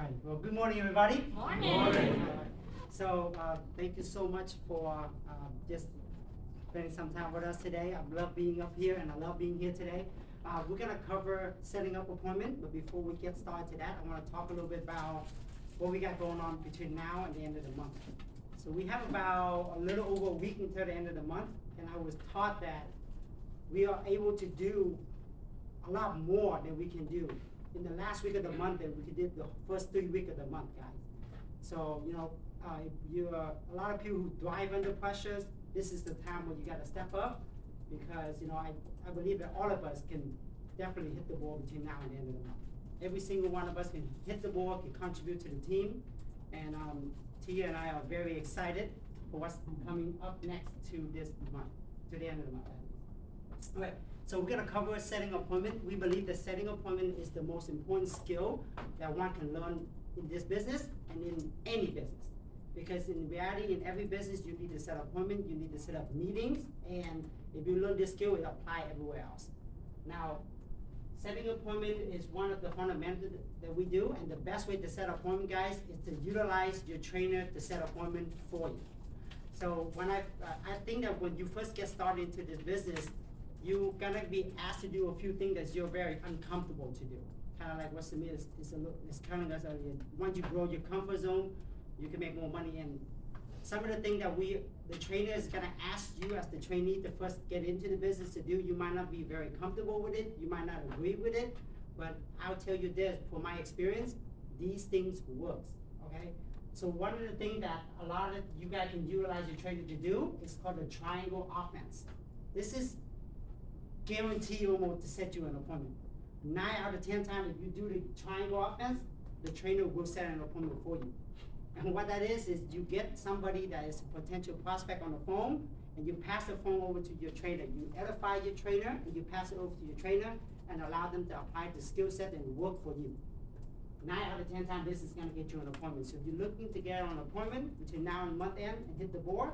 right. Well, good morning, everybody. Morning. So, thank you so much for just spending some time with us today. I love being up here, and I love being here today. We're gonna cover setting up appointment, but before we get started to that, I wanna talk a little bit about what we got going on between now and the end of the month. So we have about a little over a week until the end of the month, and I was taught that we are able to do a lot more than we can do in the last week of the month than we did the first 3 weeks of the month, guys. So, if you're a lot of people who thrive under pressures, this is the time when you gotta step up, because, I believe that all of us can definitely hit the ball between now and the end of the month. Every single one of us can hit the ball, can contribute to the team, and Tia and I are very excited for what's coming up next to this month, to the end of the month. All right, so we're gonna cover setting appointment. We believe that setting appointment is the most important skill that one can learn in this business and in any business. Because in reality, in every business, you need to set appointment, you need to set up meetings, and if you learn this skill, it apply everywhere else. Now, setting appointment is one of the fundamentals that we do, and the best way to set appointment, guys, is to utilize your trainer to set appointment for you. So when I think that when you first get started into this business, you're gonna be asked to do a few things that you're very uncomfortable to do. Kind of like what Samir is telling us earlier. Once you grow your comfort zone, you can make more money. And some of the things that the trainer is gonna ask you as the trainee to first get into the business to do, you might not be very comfortable with it, you might not agree with it, but I'll tell you this, from my experience, these things works, okay? So one of the things that a lot of you guys can utilize your trainer to do is called the triangle offense. This is guaranteed almost to set you an appointment. 9 out of 10 times, if you do the triangle offense, the trainer will set an appointment for you. And what that is you get somebody that is a potential prospect on the phone, and you pass the phone over to your trainer. You edify your trainer, and you pass it over to your trainer, and allow them to apply the skill set and work for you. 9 out of 10 times, this is gonna get you an appointment. So if you're looking to get an appointment between now and month end and hit the board,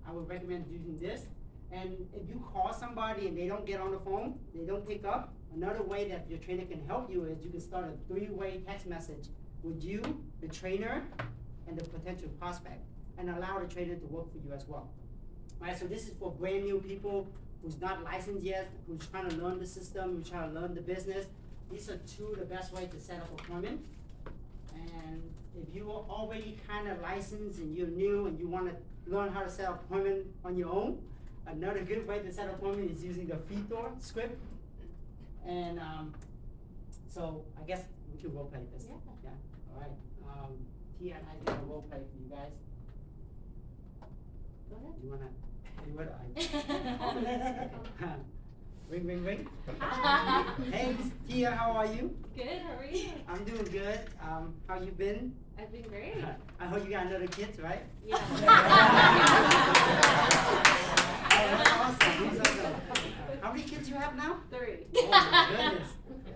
I would recommend using this. And if you call somebody and they don't get on the phone, they don't pick up, another way that your trainer can help you is you can start a 3-way text message with you, the trainer, and the potential prospect, and allow the trainer to work for you as well. Alright, so this is for brand new people who's not licensed yet, who's trying to learn the system, who's trying to learn the business. These are 2 of the best ways to set up appointment. And if you are already kind of licensed and you're new and you want to learn how to set up appointment on your own, another good way to set up appointment is using the Feator script. And so I guess we can role play this. Yeah. All right. Tia and I gonna role play for you guys. Go ahead. You wanna? Ring, ring, ring. Hi. Hey, Tia, how are you? Good, how are you? I'm doing good. How you been? I've been great. I hope you got another kids, right? Yeah. Oh, that's awesome. That's awesome. How many kids you have now? 3. Oh my goodness.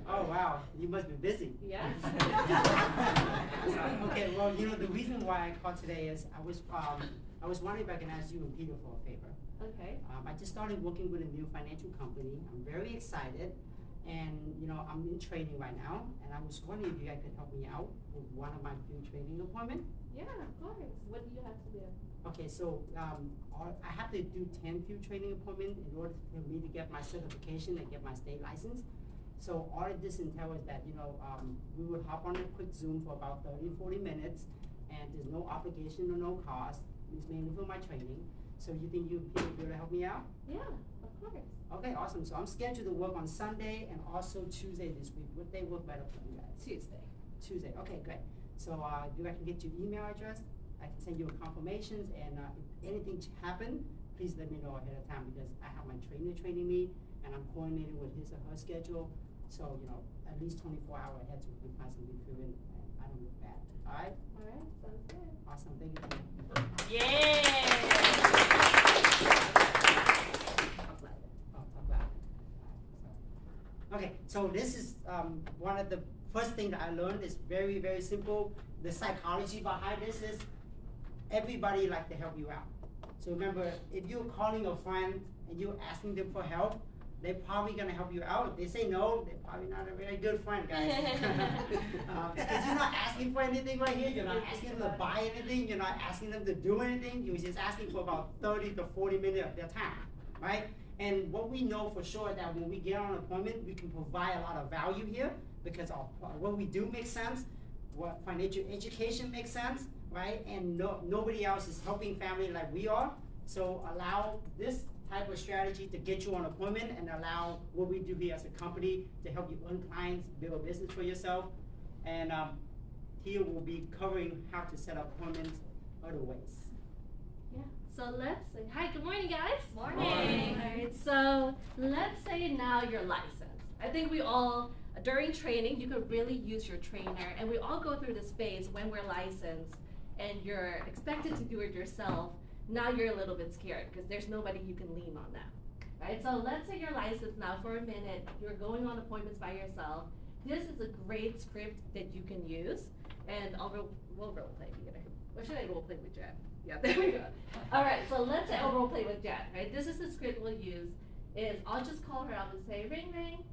Oh wow, you must be busy. Yes. Okay, well, the reason why I called today is I was wondering if I can ask you and Peter for a favor. Okay. I just started working with a new financial company. I'm very excited, and I'm in training right now, and I was wondering if you guys could help me out with one of my few training appointments. Yeah, of course. What do you have to do? Okay, so I have to do 10 few training appointments in order for me to get my certification and get my state license. So all of this entails that, we would hop on a quick Zoom for about 30, 40 minutes, and there's no obligation or no cost. It's mainly for my training. So you think you'd be able to help me out? Yeah, of course. Okay, awesome. So I'm scheduled to work on Sunday and also Tuesday this week. What day work better for you guys? Tuesday, okay, great. So I can get your email address. I can send you confirmations, and if anything happen, please let me know ahead of time, because I have my trainer training me, and I'm coordinating with his or her schedule. So, at least 24 hours ahead so we can find something for you, and I don't look bad. All right? All right, sounds good. Awesome, thank you. Yeah. Talk loud. Okay, so this is one of the first things that I learned. Is very, very simple. The psychology behind this is everybody like to help you out. So remember, if you're calling a friend and you're asking them for help, they're probably gonna help you out. If they say no, they're probably not a very good friend, guys. Because you're not asking for anything right here. You're not asking them to buy anything. You're not asking them to do anything. You're just asking for about 30 to 40 minutes of their time, right? And what we know for sure that when we get on an appointment, we can provide a lot of value here because what we do makes sense, what financial education makes sense, right? And nobody else is helping family like we are. So allow this type of strategy to get you on appointment and allow what we do here as a company to help you earn clients, build a business for yourself. And here we'll be covering how to set up appointments other ways. Yeah, so let's say, hi, good morning guys. Morning. Alright, so let's say now you're licensed. I think we all, during training, you could really use your trainer, and we all go through this phase when we're licensed and you're expected to do it yourself. Now you're a little bit scared because there's nobody you can lean on now, right? So let's say you're licensed now for a minute, you're going on appointments by yourself. This is a great script that you can use, and we'll role play together. Or should I role play with Jen? Yeah, there we go. All right, so let's say I'll role play with Jen, right? This is the script we'll use. Is I'll just call her up and say, ring, ring.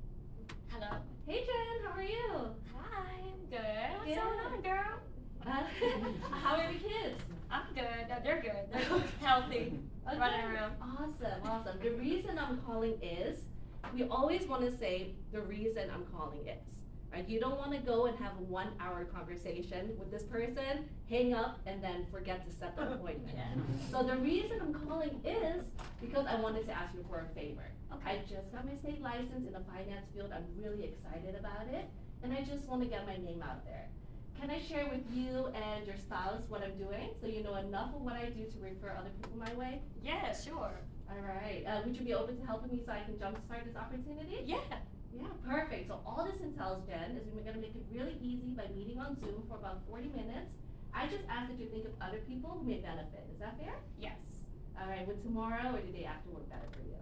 Hello. Hey Jen, how are you? Hi, I'm good. What's Yeah. going on, girl? How are the kids? I'm good. No, they're good. They're healthy. Okay. Running around. Awesome. The reason I'm calling is, we always want to say the reason I'm calling is. Right? You don't want to go and have a 1 hour conversation with this person, hang up, and then forget to set the appointment. Yeah. So the reason I'm calling is because I wanted to ask you for a favor. Okay. I just got my state license in the finance field. I'm really excited about it, and I just want to get my name out there. Can I share with you and your spouse what I'm doing so you know enough of what I do to refer other people my way? Yeah, sure. All right. Would you be open to helping me so I can jumpstart this opportunity? Yeah. Yeah, perfect. So all this entails, Jen, is we're going to make it really easy by meeting on Zoom for about 40 minutes. I just ask that you think of other people who may benefit. Is that fair? Yes. All right. Would tomorrow or the day after work better for you?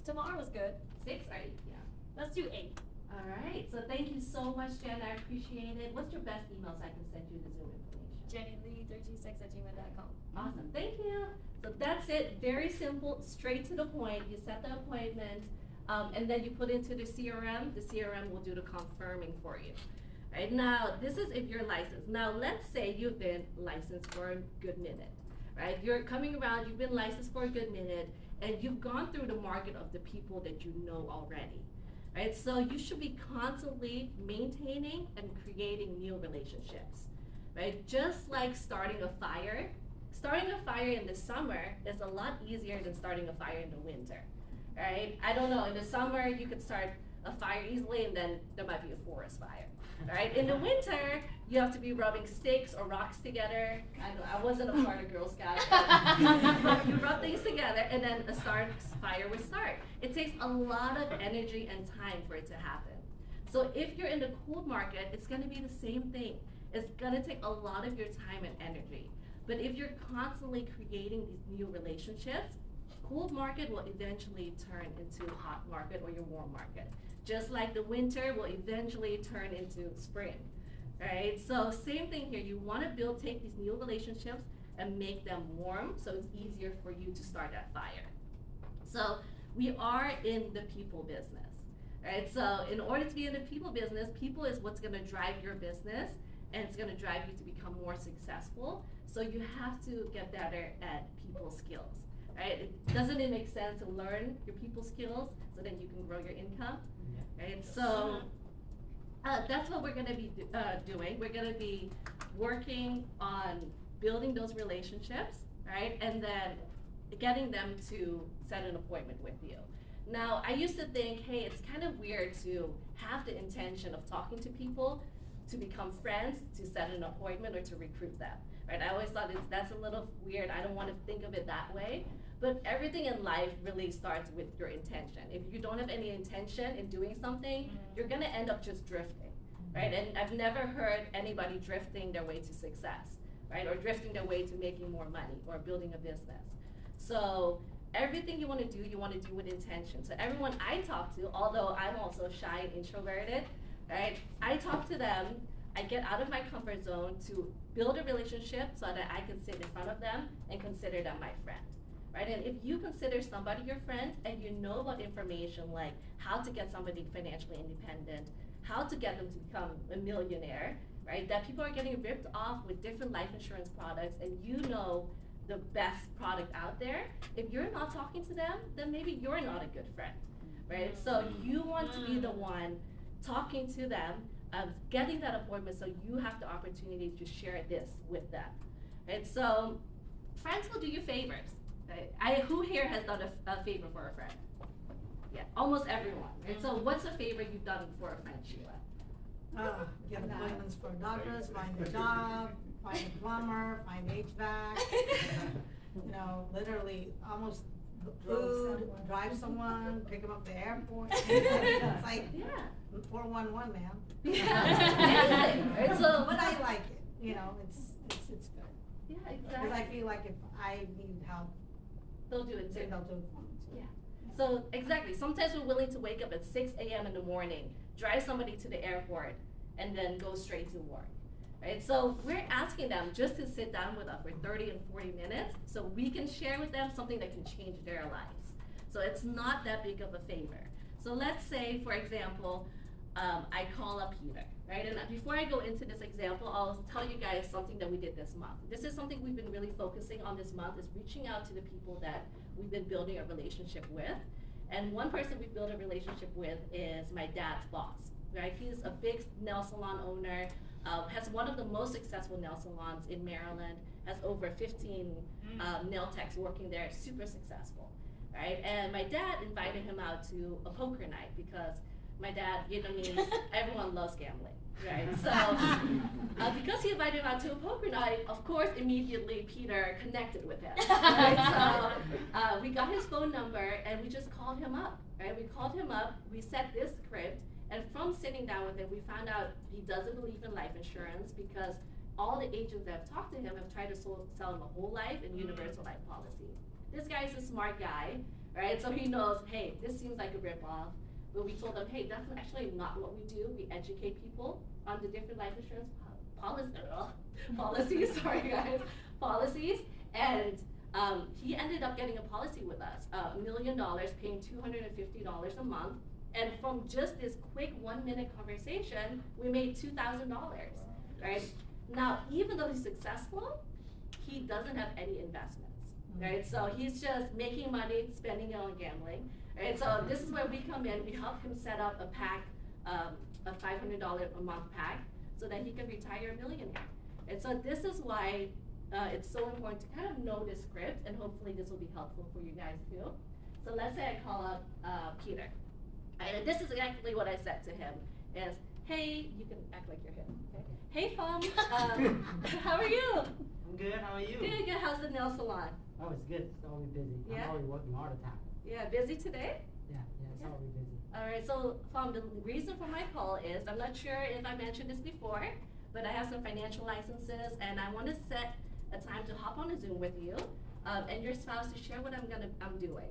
Tomorrow was good. 6 or 8? Yeah. Let's do 8. All right. So thank you so much, Jen. I appreciate it. What's your best email so I can send you the Zoom information? JennyLee326@gmail.com. Awesome, thank you. So that's it, very simple, straight to the point. You set the appointment, and then you put into the CRM. The CRM will do the confirming for you. Right now, this is if you're licensed. Now, let's say you've been licensed for a good minute, right? You're coming around, you've been licensed for a good minute, and you've gone through the market of the people that you know already. Right, so you should be constantly maintaining and creating new relationships, right? Just like starting a fire. Starting a fire in the summer is a lot easier than starting a fire in the winter, right? I don't know, in the summer you could start a fire easily and then there might be a forest fire, right? In the winter, you have to be rubbing sticks or rocks together. I wasn't a part of Girl Scouts, but you rub things together and then a fire would start. It takes a lot of energy and time for it to happen. So if you're in the cool market, it's gonna be the same thing. It's gonna take a lot of your time and energy. But if you're constantly creating these new relationships, cool market will eventually turn into hot market or your warm market. Just like the winter will eventually turn into spring, right? So same thing here, you wanna take these new relationships and make them warm so it's easier for you to start that fire. So we are in the people business, right? So in order to be in the people business, people is what's gonna drive your business and it's gonna drive you to become more successful. So you have to get better at people skills, right? Doesn't it make sense to learn your people skills so then you can grow your income, right? So that's what we're gonna be doing. We're gonna be working on building those relationships, right? And then getting them to set an appointment with you. Now, I used to think, hey, it's kind of weird to have the intention of talking to people to become friends, to set an appointment, or to recruit them, right? I always thought that's a little weird. I don't want to think of it that way. But everything in life really starts with your intention. If you don't have any intention in doing something, you're gonna end up just drifting, right? And I've never heard anybody drifting their way to success, right? Or drifting their way to making more money or building a business. So everything you wanna do with intention. So everyone I talk to, although I'm also shy and introverted, right? I talk to them, I get out of my comfort zone to build a relationship so that I can sit in front of them and consider them my friend, right? And if you consider somebody your friend and you know about information like how to get somebody financially independent, how to get them to become a millionaire, right? That people are getting ripped off with different life insurance products and you know the best product out there, if you're not talking to them, then maybe you're not a good friend, right? So you want to be the one talking to them, getting that appointment so you have the opportunity to share this with them, right? So friends will do you favors, right? Who here has done a favor for a friend? Yeah, almost everyone, right? So what's a favor you've done for a friend, Sheila? Get appointments for doctors, find a job, find a plumber, find HVAC, you know, literally almost food, drive someone, pick them up at the airport. It's like, Yeah. 411, man. Yeah, right? So, But I like it, you know, it's good. yeah, Because I exactly. feel like if I need help, They'll do it too. they'll do it for me too. Yeah. So exactly, sometimes we're willing to wake up at 6 a.m. in the morning, drive somebody to the airport, and then go straight to work, right? So we're asking them just to sit down with us for 30 and 40 minutes so we can share with them something that can change their lives. So it's not that big of a favor. So let's say, for example, I call up Peter, right? And before I go into this example, I'll tell you guys something that we did this month. This is something we've been really focusing on this month, is reaching out to the people that we've been building a relationship with. And one person we've built a relationship with is my dad's boss, right? He's a big nail salon owner, has one of the most successful nail salons in Maryland, has over 15 nail techs working there, super successful, right? And my dad invited him out to a poker night because my dad, Vietnamese, everyone loves gambling, right? So because he invited him out to a poker night, of course, immediately Peter connected with him, right? So we got his phone number and we just called him up, right? We called him up, we set this script, and from sitting down with him, we found out he doesn't believe in life insurance because all the agents that have talked to him have tried to sell him a whole life and universal life policy. This guy is a smart guy, right? So he knows, hey, this seems like a ripoff. But we told them, hey, that's actually not what we do. We educate people on the different life insurance policies, sorry guys, policies. And he ended up getting a policy with us, $1 million, paying $250 a month. And from just this quick 1-minute conversation, we made $2,000, right? Now, even though he's successful, he doesn't have any investments, right? So he's just making money, spending it on gambling. Right, so this is where we come in, we help him set up a pack, a $500 a month pack, so that he can retire a millionaire. And so this is why it's so important to kind of know this script, and hopefully this will be helpful for you guys too. So let's say I call up Peter. And this is exactly what I said to him, is, hey, you can act like you're him, okay? Hey, Fum, how are you? I'm good, how are you? Good, good, how's the nail salon? Oh, it's good, it's always busy. Yeah? I'm always working all the time. Yeah, busy today? Yeah, it's Yeah. always busy. All right, so the reason for my call is, I'm not sure if I mentioned this before, but I have some financial licenses and I want to set a time to hop on a Zoom with you and your spouse to share what I'm doing,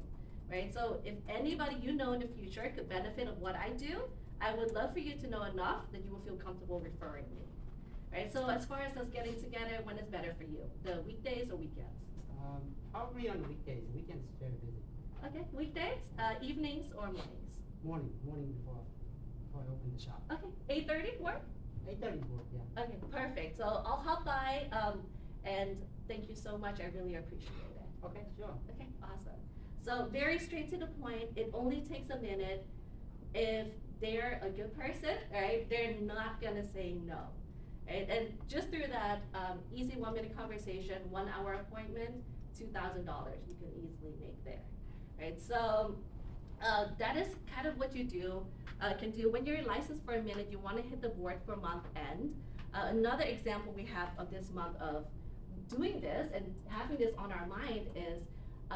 right? So if anybody you know in the future could benefit of what I do, I would love for you to know enough that you will feel comfortable referring me, right? So as far as us getting together, when is better for you? The weekdays or weekends? Probably on the weekdays. Weekends is very busy. Okay, weekdays, evenings or mornings? Morning before I open the shop. Okay, 8:30 work? 8:30 work, yeah. Okay, perfect. So I'll hop by, and thank you so much. I really appreciate it. Okay, sure. Okay, awesome. So very straight to the point. It only takes a minute. If they're a good person, right, they're not gonna say no. Right? And just through that easy 1-minute conversation, 1-hour appointment, $2,000 you can easily make there. Right? So that is kind of what you can do when you're licensed for a minute. You want to hit the board for month end. Another example we have of this month of doing this and having this on our mind is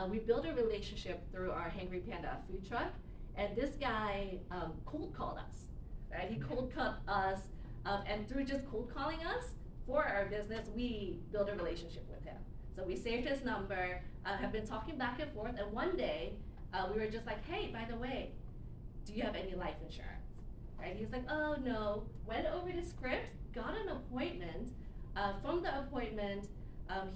we built a relationship through our Hangry Panda food truck, and this guy cold called us. Right? He cold called us, and through just cold calling us for our business, we built a relationship with him. So we saved his number, have been talking back and forth, and one day we were just like, hey, by the way, do you have any life insurance? Right? He's like, oh no. Went over the script, got an appointment. From the appointment,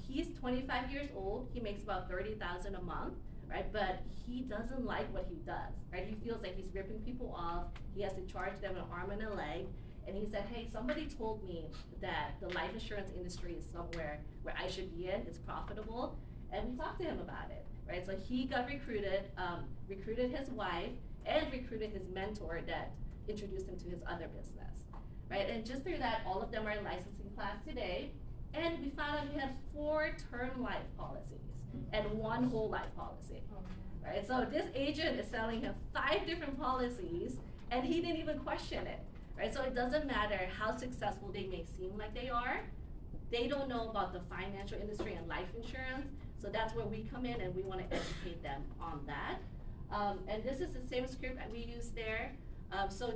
He's 25 years old. He makes about 30,000 a month, right? But he doesn't like what he does, right? He feels like he's ripping people off. He has to charge them an arm and a leg. And he said, hey, somebody told me that the life insurance industry is somewhere where I should be in. It's profitable. And we talked to him about it, right? So he got recruited, recruited his wife, and recruited his mentor that introduced him to his other business, right? And just through that, all of them are in licensing class today. And we found out we had 4 term life policies and 1 whole life policy, right? So this agent is selling him 5 different policies, and he didn't even question it, right? So it doesn't matter how successful they may seem like they are. They don't know about the financial industry and life insurance, so that's where we come in and we want to educate them on that. And this is the same script that we use there. So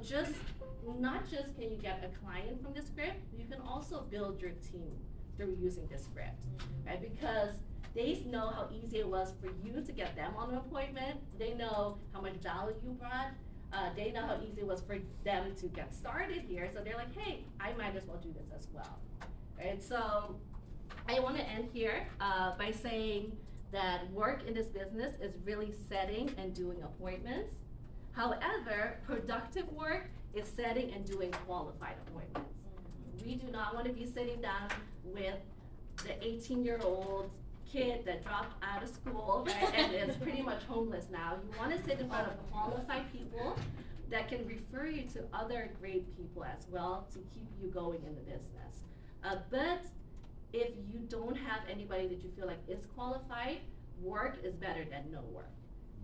not just can you get a client from this script, you can also build your team through using this script, right? Because they know how easy it was for you to get them on an appointment. They know how much value you brought. They know how easy it was for them to get started here. So they're like, hey, I might as well do this as well, right? So I want to end here by saying that work in this business is really setting and doing appointments. However, productive work is setting and doing qualified appointments. We do not want to be sitting down with the 18-year-old kid that dropped out of school, right, and is pretty much homeless now. You want to sit in front of qualified people that can refer you to other great people as well to keep you going in the business. But if you don't have anybody that you feel like is qualified, work is better than no work.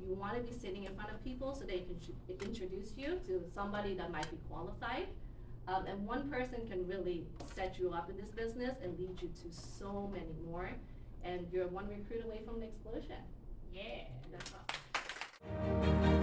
You want to be sitting in front of people so they can introduce you to somebody that might be qualified. And one person can really set you up in this business and lead you to so many more. And you're one recruit away from an explosion. Yeah, that's all.